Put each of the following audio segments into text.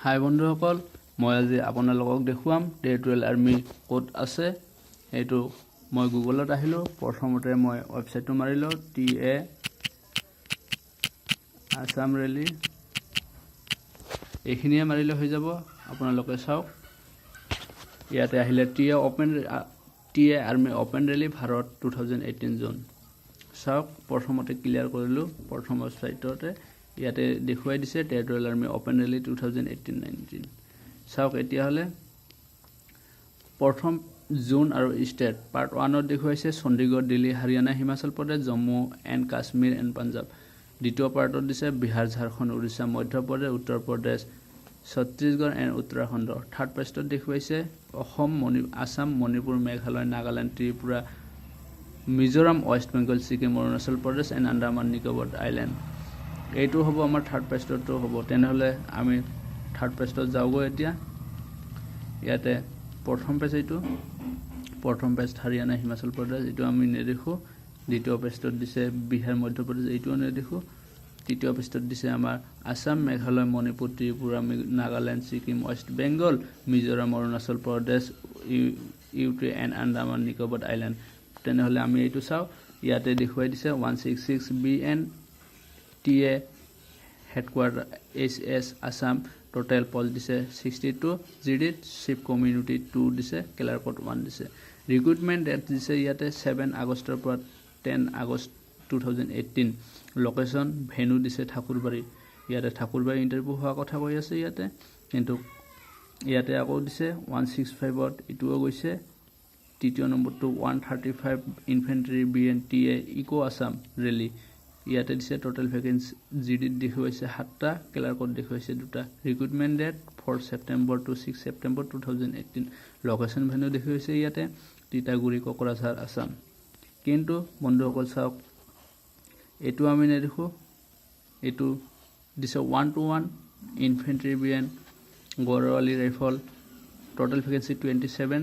হাই বন্ধুসকল, মই আজি আপোনালোকক দেখুৱাম টেৰিটৰিয়েল আৰ্মি ক'ত আছে। এইটো মই গুগলত আহিলোঁ। প্ৰথমতে মই ৱেবছাইটটো মাৰিলোঁ TA আসাম ৰেলী। এইখিনিয়ে মাৰিলে হৈ যাব। আপোনালোকে চাওক, ইয়াতে আহিলে TA army open rally Bharat 2018 June. চাওক, প্ৰথমতে ক্লিয়াৰ কৰিলোঁ। প্ৰথম ৱেবছাইটতে ইয়াতে দেখুৱাই দিছে টেৰিটৰিয়েল আৰ্মি অপেন ৰেলী 2018-19। চাওক, এতিয়াহ'লে প্ৰথম জোন আৰু ষ্টেট পাৰ্ট 1ত দেখুৱাইছে চণ্ডীগড়, দিল্লী, হাৰিয়ানা, হিমাচল প্ৰদেশ, জম্মু এণ্ড কাশ্মীৰ এণ্ড পাঞ্জাৱ। দ্বিতীয় পাৰ্টত দিছে বিহাৰ, ঝাৰখণ্ড, উৰিষ্যা, মধ্যপ্ৰদেশ, উত্তৰ প্ৰদেশ, ছত্তীশগড় এণ্ড উত্তৰাখণ্ড। থাৰ্ড পেজত দেখুৱাইছে Assam, Assam, Manipur, Meghalaya, Nagaland, Tripura, Mizoram, west Bengal, Sikkim, Arunachal Pradesh and Andaman Nicobar island. এইটো হ'ব আমাৰ থাৰ্ড পেজটো হ'ব। তেনেহ'লে আমি থাৰ্ড পেজত যাওঁগৈ। এতিয়া ইয়াতে প্ৰথম পেজ, এইটো প্ৰথম পেজ হাৰিয়ানা, হিমাচল প্ৰদেশ, এইটো আমি নেদেখোঁ। দ্বিতীয় পেজত দিছে বিহাৰ, মধ্যপ্ৰদেশ, এইটোও নেদেখোঁ। তৃতীয় পেজত দিছে আমাৰ Assam, Meghalaya, Manipur, Tripura, Nagaland, Sikkim, west Bengal, Mizoram, Arunachal Pradesh, UT and Andaman Nicobar island. তেনেহ'লে আমি এইটো চাওঁ। ইয়াতে দেখুৱাই দিছে 166 BN TA headquarter HS Assam. Total post দিছে 62 GD, চিফ কমিউনিটি 2 দিছে, ক্লাৰ্কত 1 দিছে। ৰিক্ৰুটমেণ্ট ডেট দিছে ইয়াতে 7 আগষ্টৰ পৰা 10 আগষ্ট 2018। লোকেশ্যন ভেনু দিছে ঠাকুৰবাৰী। ইয়াতে ঠাকুৰবাৰী ইণ্টাৰভিউ হোৱা কথা কৈ আছে ইয়াতে, কিন্তু ইয়াতে আকৌ দিছে 165ত এইটোও গৈছে। তৃতীয় নম্বৰটো 135 infantry BN TA eco Assam rally. ইয়াতে দিছে টোটেল ভেকেঞ্চি GD দেখুৱাইছে 7টা, ক্লাৰ্কত দেখুৱাইছে 2টা। Recruitment date 4 September to 6 September 2018। Location venue দেখুৱাইছে ইয়াতে তিতাগুৰি, কোকৰাঝাৰ, আসাম। কিন্তু বন্ধুসকল চাওক, এইটো আমি নেদেখোঁ। এইটো দিছে 121 infantry BN Garhwali rifle. Total vacancy 27,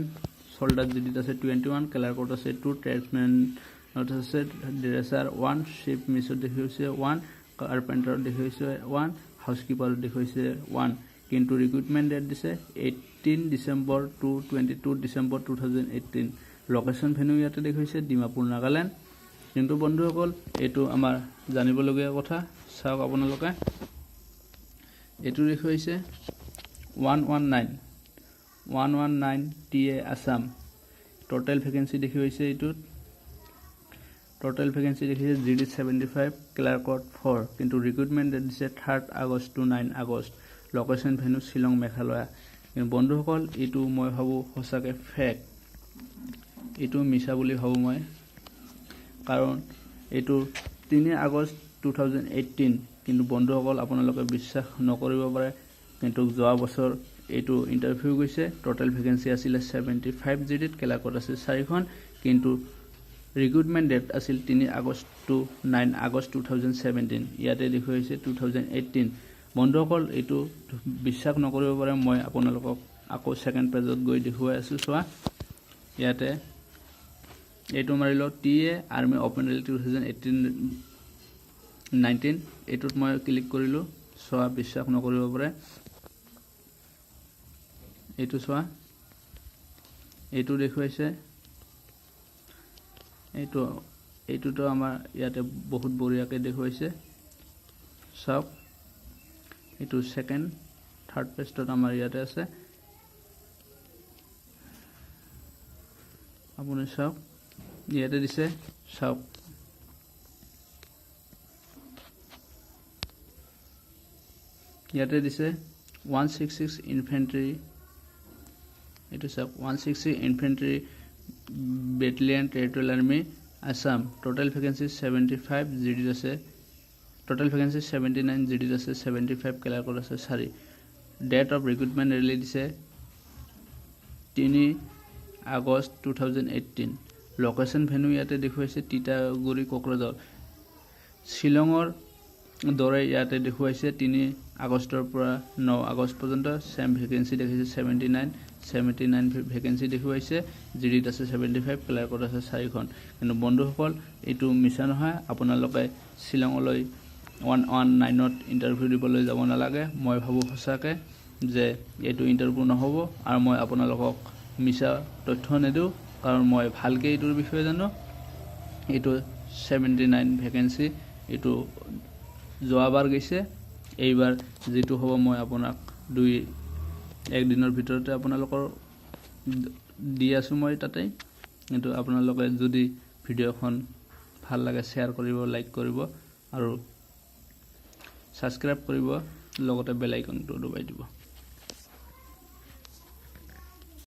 soldier GD আছে 21, ক্লাৰ্কত আছে 2, ট্ৰেডছমেনত আছে ড্ৰেছাৰ 1, চিফ মিছত দেখুৱাইছে 1, কাৰ্পেণ্টাৰত দেখুৱাইছে 1, হাউচকিপাৰত দেখুৱাইছে 1। কিন্তু ৰিক্ৰুটমেণ্ট ডেট দিছে 18 December to 22 December 2018। Location venue ইয়াতে দেখুৱাইছে ডিমাপুৰ, নাগালেণ্ড। কিন্তু বন্ধুসকল, এইটো আমাৰ জানিবলগীয়া কথা। চাওক আপোনালোকে, এইটো দেখুৱাইছে 119 TA আসাম। টোটেল ভেকেঞ্চি দেখুৱাইছে এইটোত। টোটেল ভেকেঞ্চি দেখিছে GD 75, ক্লাৰ্কত 4। কিন্তু ৰিক্ৰুটমেণ্ট ডেট দিছে 3 August to 9 August. Location venue Shillong, Meghalaya. কিন্তু বন্ধুসকল, এইটো মই ভাবোঁ সঁচাকৈ ফেক। এইটো মিছা বুলি ভাবোঁ মই, কাৰণ এইটো 3 আগষ্ট 2018। কিন্তু বন্ধুসকল, আপোনালোকে বিশ্বাস নকৰিব পাৰে, কিন্তু যোৱা বছৰ এইটো ইণ্টাৰভিউ গৈছে। টোটেল ভেকেঞ্চি আছিলে 75 GD, ক্লাৰ্কত আছে 4খন। কিন্তু ৰিক্ৰুটমেণ্ট ডেট আছিল 3 আগষ্ট to 9 আগষ্ট 2017। ইয়াতে দেখুৱাইছে 2018। বন্ধুসকল, এইটো বিশ্বাস নকৰিব পাৰে। মই আপোনালোকক আকৌ ছেকেণ্ড পেজত গৈ দেখুৱাই আছোঁ। চোৱা, ইয়াতে এইটো মাৰিলোঁ TA আৰ্মি অপেন ৰেলী 2018-19। এইটোত মই ক্লিক কৰিলোঁ। চোৱা, বিশ্বাস নকৰিব পাৰে। এইটো চোৱা, এইটো দেখুৱাইছে। এইটোতো আমাৰ ইয়াতে বহুত বঢ়িয়াকৈ দেখুৱাইছে। চাওক, এইটো ছেকেণ্ড, থাৰ্ড পেজত আমাৰ ইয়াতে আছে। আপুনি চাওক, ইয়াতে দিছে। চাওক, ইয়াতে দিছে 166 ইনফেণ্ট্ৰি। এইটো চাওক, 160 infantry battalion, territorial army Assam. Total vacancy 75 GD আছে। টোটেল ভেকেঞ্চি 79 GD আছে, 75 ক্লাৰ্কত আছে 4। ডেট অফ ৰিক্ৰুটমেণ্ট ৰেলী দিছে 3 আগষ্ট 2018। লোকেশ্যন ভেনু ইয়াতে দেখুৱাইছে তিতাগুৰি, কোকৰাঝাৰ। শ্বিলঙৰ দৰে ইয়াতে দেখুৱাইছে 3 আগষ্টৰ পৰা 9 আগষ্ট পৰ্যন্ত। ছেম ভেকেঞ্চি দেখিছে 79 ভেকেঞ্চি দেখুৱাইছে। GD আছে 75, ক্লাৰ্কত আছে 4খন। কিন্তু বন্ধুসকল, এইটো মিছা নহয়। আপোনালোকে শ্বিলঙলৈ 119ত ইণ্টাৰভিউ দিবলৈ যাব নালাগে। মই ভাবোঁ সঁচাকৈ যে এইটো ইণ্টাৰভিউ নহ'ব আৰু মই আপোনালোকক মিছা তথ্য নিদিওঁ কাৰণ মই ভালকৈ এইটোৰ বিষয়ে জানো এইটো 79 ভেকেঞ্চি এইটো যোৱাবাৰ গৈছে এইবাৰ যেটো হ'ব মই আপোনাক 1 দিনৰ ভিতৰতে আপোনালোকৰ দি আছো মই তাতে কিন্তু আপোনালোকে যদি ভিডিঅ'খন ভাল লাগে শেয়াৰ কৰিব লাইক কৰিব আৰু সাবস্ক্ৰাইব কৰিব লগতে বেল আইকনটো দবাই দিব